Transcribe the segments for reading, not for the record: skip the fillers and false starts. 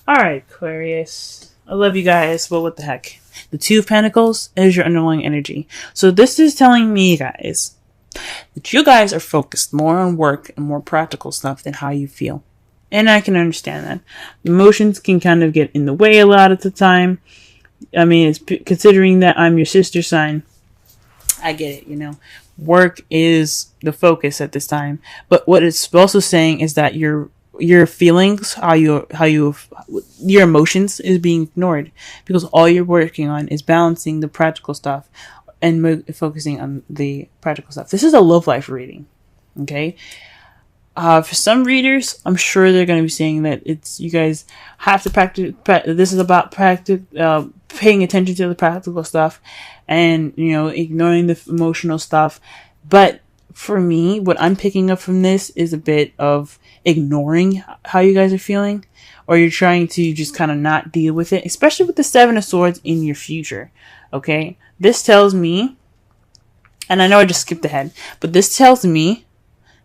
Alright, Aquarius. I love you guys, but what the heck? The Two of Pentacles is your underlying energy. So this is telling me, guys, that you guys are focused more on work and more practical stuff than how you feel. And I can understand that. Emotions can kind of get in the way a lot of the time. I mean, considering that I'm your sister sign, I get it, Work is the focus at this time. But what it's also saying is that your feelings, your emotions is being ignored, because all you're working on is balancing the practical stuff and focusing on the practical stuff. This is a love life reading, okay? For some readers, I'm sure they're going to be saying that you guys have to practice. This is about paying attention to the practical stuff, and ignoring the emotional stuff. But for me, what I'm picking up from this is a bit of ignoring how you guys are feeling, or you're trying to just kind of not deal with it, especially with the Seven of Swords in your future. Okay, this tells me, and I know I just skipped ahead, but this tells me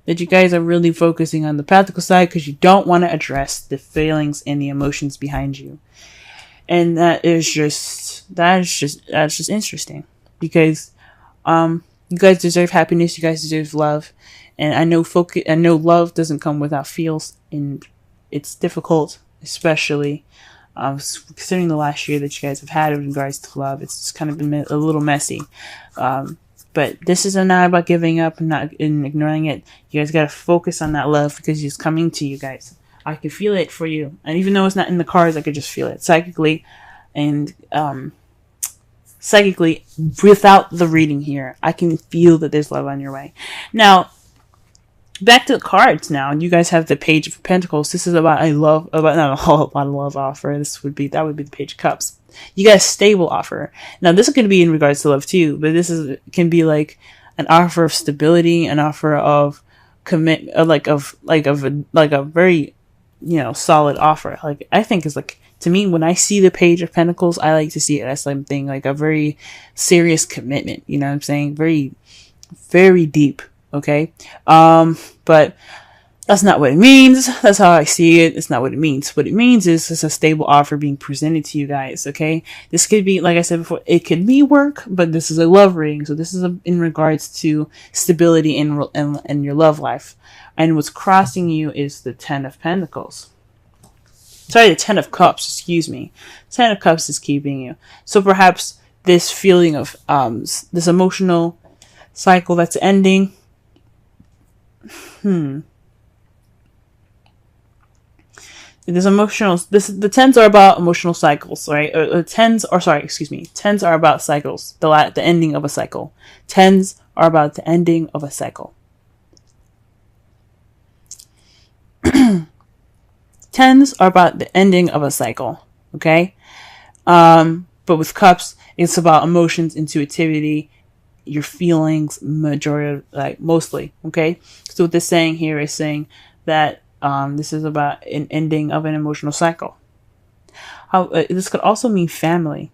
that you guys are really focusing on the practical side because you don't want to address the feelings and the emotions behind you. And that's just interesting, because you guys deserve happiness, you guys deserve love, and I know love doesn't come without feels, and it's difficult, especially considering the last year that you guys have had in regards to love. It's just kind of been a little messy. But this is not about giving up and ignoring it. You guys got to focus on that love, because it's coming to you guys. I can feel it for you. And even though it's not in the cards, I could just feel it psychically. And psychically, without the reading here, I can feel that there's love on your way. Now, back to the cards now. You guys have the Page of Pentacles. This is about not a whole lot of love offer. That would be the Page of Cups. You got a stable offer. Now, this is going to be in regards to love too, but can be like an offer of stability, an offer of commitment, like a very, solid offer. Like, I think is like, to me, when I see the Page of Pentacles, I like to see it as something like a very serious commitment. You know what I'm saying? Very, very deep. Okay. But that's not what it means. That's how I see it. It's not what it means. What it means is it's a stable offer being presented to you guys. Okay. This could be, like I said before, it could be work, but this is a love reading. So this is in regards to stability in your love life. And what's crossing you is the Ten of Pentacles. Sorry, the Ten of Cups, excuse me. Ten of Cups is keeping you. So perhaps this feeling of, this emotional cycle that's ending. The tens are about emotional cycles, right? Tens are about cycles. The ending of a cycle. Tens are about the ending of a cycle. Tens are about the ending of a cycle. Okay? But with cups, it's about emotions, intuitivity, your feelings, mostly. Okay? So what this saying here is saying that this is about an ending of an emotional cycle. This could also mean family.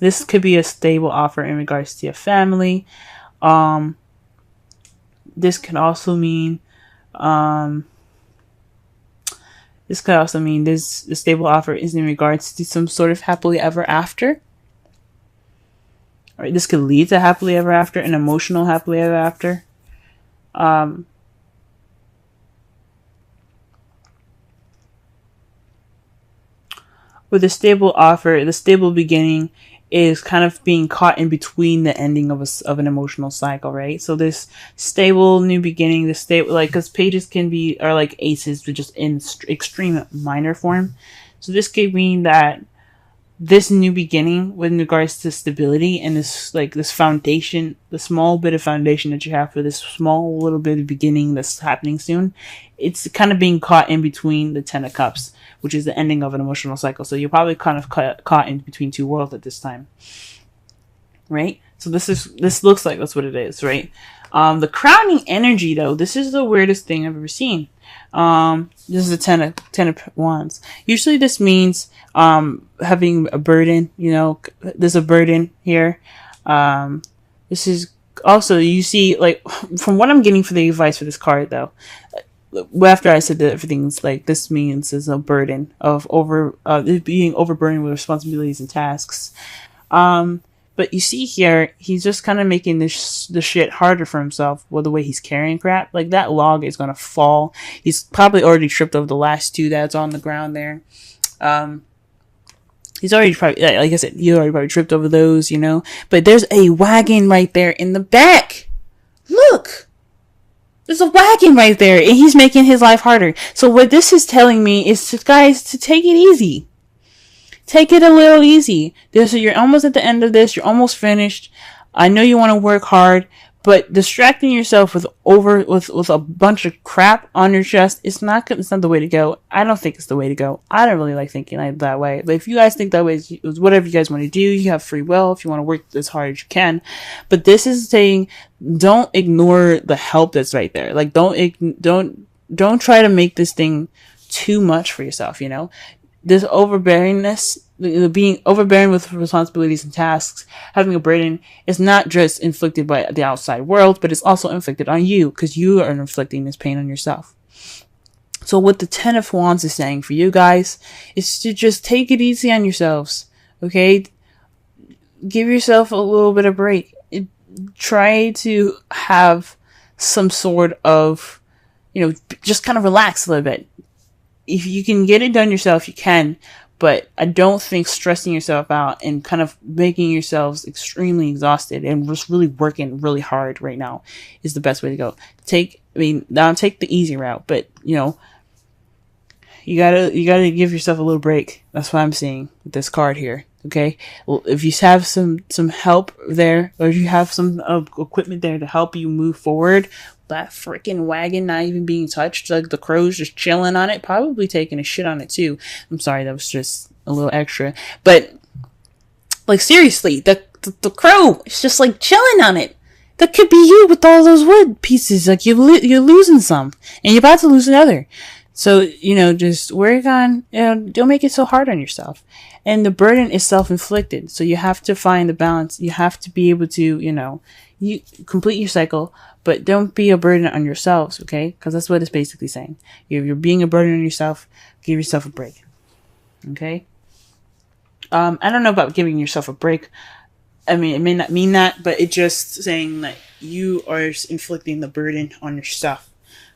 This could be a stable offer in regards to your family. This could also mean the stable offer is in regards to some sort of happily ever after. All right, this could lead to happily ever after, an emotional happily ever after. With the stable offer, the stable beginning is kind of being caught in between the ending of an emotional cycle, right? So this stable new beginning, because pages are like aces, but just in extreme minor form. So this could mean that this new beginning, with regards to stability and this foundation, the small bit of foundation that you have for this small little bit of beginning that's happening soon, it's kind of being caught in between the Ten of Cups, which is the ending of an emotional cycle. So you're probably kind of caught in between two worlds at this time, right? So this looks like that's what it is, right? The crowning energy, though, this is the weirdest thing I've ever seen. This is the ten of Wands. Usually this means having a burden. There's a burden here. This is also, you see, like, from what I'm getting for the advice for this card, though, after I said that everything's like, this means is a burden of being overburdened with responsibilities and tasks. But you see here, he's just kind of making the shit harder for himself with the way he's carrying crap. Like, that log is gonna fall. He's probably already tripped over the last two that's on the ground there. He's already probably, like I said, you already probably tripped over those, you know. But there's a wagon right there in the back. Look! There's a wagon right there, and he's making his life harder. So what this is telling me is, guys, to take it easy. Take it a little easy. You're almost at the end of this. You're almost finished. I know you want to work hard, but distracting yourself with a bunch of crap on your chest, it's not the way to go. I don't think it's the way to go. I don't really like thinking like that way. But if you guys think that way, it's whatever you guys want to do. You have free will if you want to work as hard as you can. But this is saying, don't ignore the help that's right there. Like, don't try to make this thing too much for yourself, you know? This overbearingness, being overbearing with responsibilities and tasks, having a burden, is not just inflicted by the outside world, but it's also inflicted on you, because you are inflicting this pain on yourself. So what the Ten of Wands is saying for you guys is to just take it easy on yourselves, okay? Give yourself a little bit of break. Try to have some sort of, you know, just kind of relax a little bit. If you can get it done yourself, you can, but I don't think stressing yourself out and kind of making yourselves extremely exhausted and just really working really hard right now is the best way to go. Take the easy route, but, you know, you gotta give yourself a little break. That's what I'm seeing with this card here. Okay. Well, if you have some help there, or if you have some equipment there to help you move forward, that freaking wagon not even being touched, like the crow's just chilling on it, probably taking a shit on it too. I'm sorry, that was just a little extra. But, like, seriously, the crow is just like chilling on it. That could be you with all those wood pieces. Like, you're losing some, and you're about to lose another. So, you know, just work on, you know, don't make it so hard on yourself. And the burden is self-inflicted. So you have to find the balance. You have to be able to, you know, you complete your cycle, but don't be a burden on yourselves, okay? Because that's what it's basically saying. If you're being a burden on yourself, give yourself a break, okay? I don't know about giving yourself a break. I mean, it may not mean that, but it's just saying that you are inflicting the burden on yourself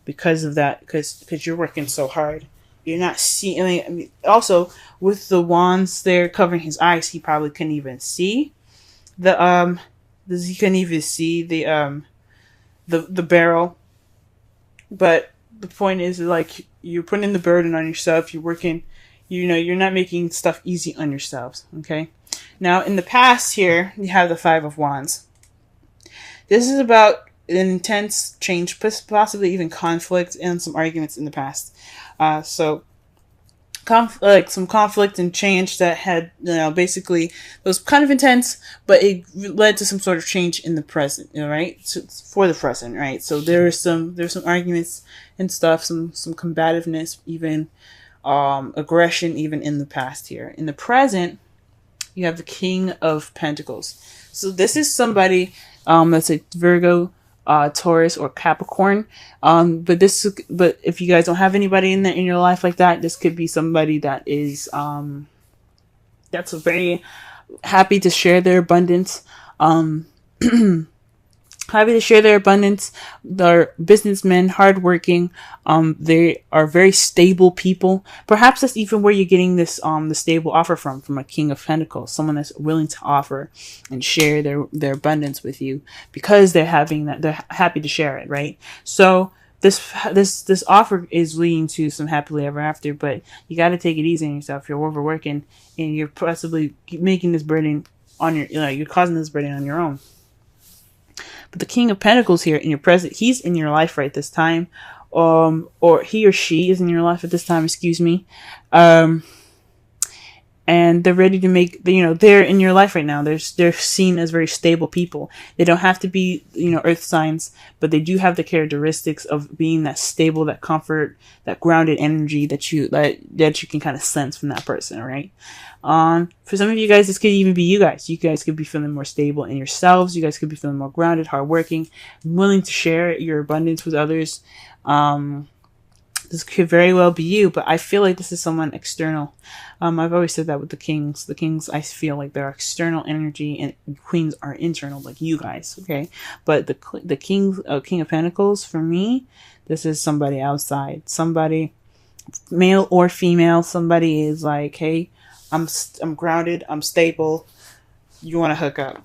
because of that, because you're working so hard. You're not seeing. I mean, also with the wands there covering his eyes, he probably couldn't even see he couldn't even see the barrel. But the point is, like, you're putting the burden on yourself. You're working. You know, you're not making stuff easy on yourselves. Okay. Now, in the past here, you have the Five of Wands. This is about an intense change, possibly even conflict and some arguments in the past. So some conflict and change that had, you know, basically it was kind of intense, but it led to some sort of change in the present, you know, right? So, for the present, right? So there's some arguments and stuff, some combativeness, even aggression, even in the past here. In the present, you have the King of Pentacles. So this is somebody that's a Virgo, Taurus, or Capricorn. But if you guys don't have anybody in your life like that, this could be somebody that is that's very happy to share their abundance. Happy to share their abundance. They're businessmen, hardworking. They are very stable people. Perhaps that's even where you're getting this the stable offer from a King of Pentacles, someone that's willing to offer and share their abundance with you because they're happy to share it, right? So this offer is leading to some happily ever after, but you got to take it easy on yourself. You're overworking, and you're possibly making this burden on you're causing this burden on your own. But the King of Pentacles here in your present, he's in your life right this time. Or he or she is in your life at this time, excuse me. And they're ready to make, they're in your life right now. They're seen as very stable people. They don't have to be, earth signs, but they do have the characteristics of being that stable, that comfort, that grounded energy that you can kind of sense from that person, right? For some of you guys, this could even be you guys. You guys could be feeling more stable in yourselves. You guys could be feeling more grounded, hardworking, willing to share your abundance with others. This could very well be you, but I feel like this is someone external. I've always said that with the kings. The kings, I feel like they're external energy, and queens are internal, like you guys. Okay, but the king of Pentacles, for me, this is somebody outside. Somebody, male or female. Somebody is like, hey, I'm grounded. I'm stable. You want to hook up?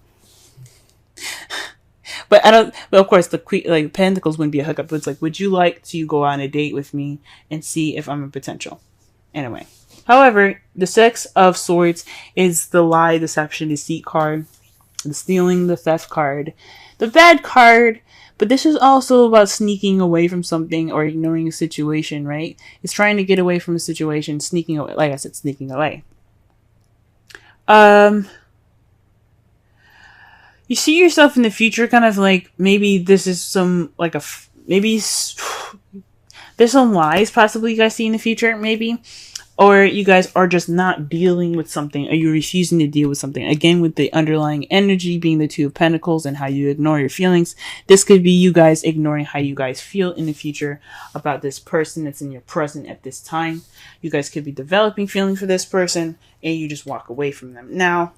But I don't. But of course, the queen, like Pentacles, wouldn't be a hookup. But it's like, would you like to go on a date with me and see if I'm a potential? Anyway, however, the Six of Swords is the lie, deception, deceit card, the stealing, the theft card, the bad card. But this is also about sneaking away from something or ignoring a situation, right? It's trying to get away from a situation, sneaking away. Like I said, sneaking away. You see yourself in the future kind of like, maybe this is some, like maybe there's some lies possibly you guys see in the future, maybe. Or you guys are just not dealing with something, or you're refusing to deal with something. Again, with the underlying energy being the Two of Pentacles and how you ignore your feelings. This could be you guys ignoring how you guys feel in the future about this person that's in your present at this time. You guys could be developing feelings for this person, and you just walk away from them. Now,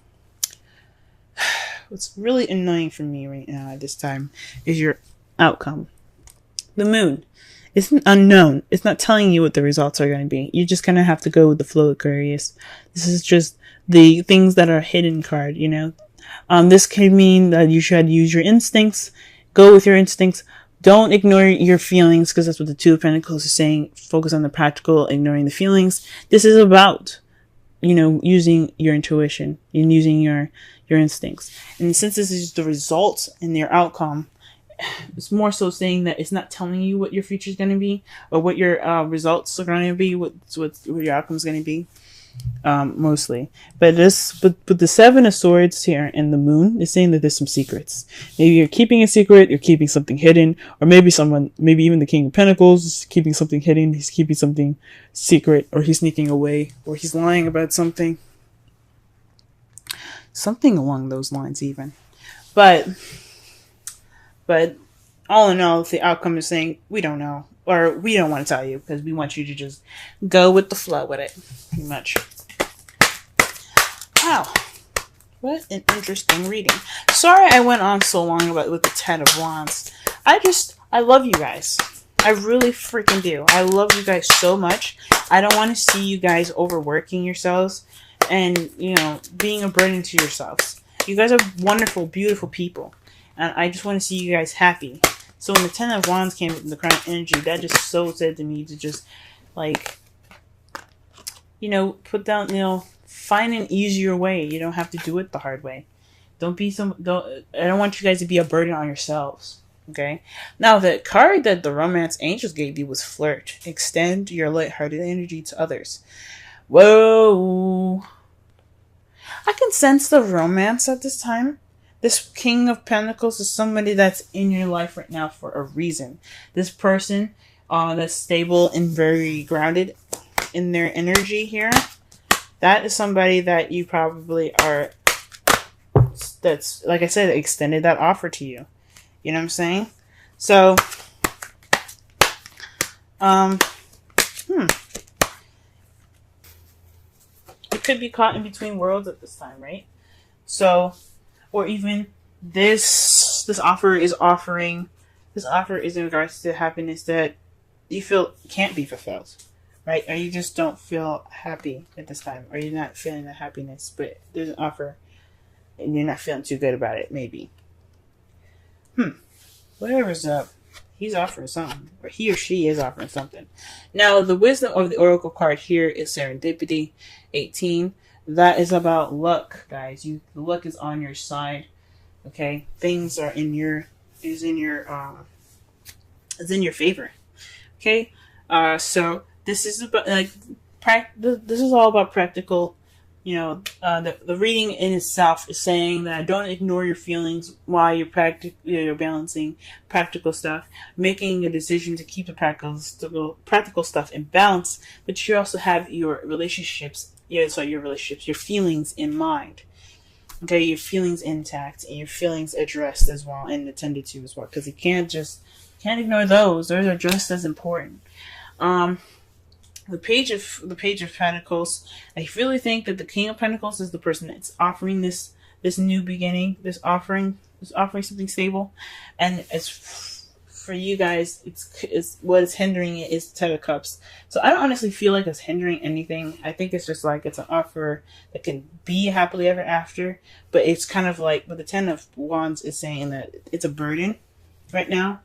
what's really annoying for me right now at this time is your outcome. The moon. It's unknown. It's not telling you what the results are going to be. You just kind of have to go with the flow, Aquarius. This is just the things that are hidden card, you know. This could mean that you should use your instincts. Go with your instincts. Don't ignore your feelings, because that's what the Two of Pentacles is saying. Focus on the practical, ignoring the feelings. This is about, you know, using your intuition and using your instincts. And since this is the results and your outcome, it's more so saying that it's not telling you what your future is going to be, or what your results are going to be, what your outcome is going to be, mostly. But the Seven of Swords here and the Moon is saying that there's some secrets. Maybe you're keeping a secret, you're keeping something hidden, or maybe even the King of Pentacles is keeping something hidden, he's keeping something secret, or he's sneaking away, or he's lying about something. Something along those lines even. But all in all, the outcome is saying, we don't know. Or we don't want to tell you, because we want you to just go with the flow with it. Pretty much. Wow. What an interesting reading. Sorry I went on so long with the Ten of Wands. I love you guys. I really freaking do. I love you guys so much. I don't want to see you guys overworking yourselves and, you know, being a burden to yourselves. You guys are wonderful, beautiful people. And I just want to see you guys happy. So when the Ten of Wands came in the Crown of Energy, that just so said to me to just, like, you know, put down, you know, find an easier way. You don't have to do it the hard way. I don't want you guys to be a burden on yourselves. Okay? Now, the card that the Romance Angels gave you was Flirt. Extend your lighthearted energy to others. Whoa. I can sense the romance at this time. This King of Pentacles is somebody that's in your life right now for a reason. This person that's stable and very grounded in their energy here, that is somebody that you probably are, that's, like I said, extended that offer to you. You know what I'm saying? So, you could be caught in between worlds at this time, right? So, or even this offer is in regards to happiness that you feel can't be fulfilled, right? Or you just don't feel happy at this time, or you're not feeling the happiness, but there's an offer and you're not feeling too good about it, maybe. Whatever's up, he's offering something, or he or she is offering something. Now, the wisdom of the Oracle card here is Serendipity 18. That is about luck, guys. The luck is on your side. Okay, things are in your favor. Okay, so this is about this is all about practical. You know, the reading in itself is saying that don't ignore your feelings while you're balancing practical stuff, making a decision to keep the practical stuff in balance, but you also have your relationships. Your feelings in mind. Okay, your feelings intact and your feelings addressed as well and attended to as well. Because you can't ignore those. Those are just as important. Um, the Page of Pentacles. I really think that the King of Pentacles is the person that's offering this new beginning, this offering something stable, and for you guys, it's what is hindering it is the Ten of Cups. So I don't honestly feel like it's hindering anything. I think it's just like it's an offer that can be happily ever after, but it's kind of like, but the Ten of Wands is saying that it's a burden right now,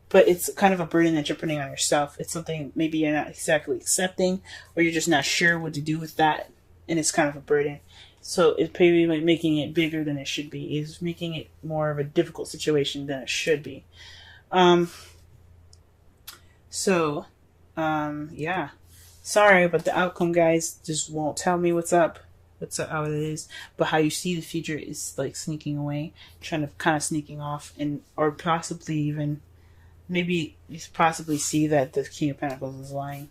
but it's kind of a burden that you're putting on yourself. It's something maybe you're not exactly accepting, or you're just not sure what to do with that, and it's kind of a burden. So it's maybe like making it bigger than it should be. It's making it more of a difficult situation than it should be. Yeah. Sorry, but the outcome, guys, just won't tell me what's up. How it is, but how you see the future is like sneaking away, trying to kind of sneaking off, and or possibly even maybe you possibly see that the King of Pentacles is lying.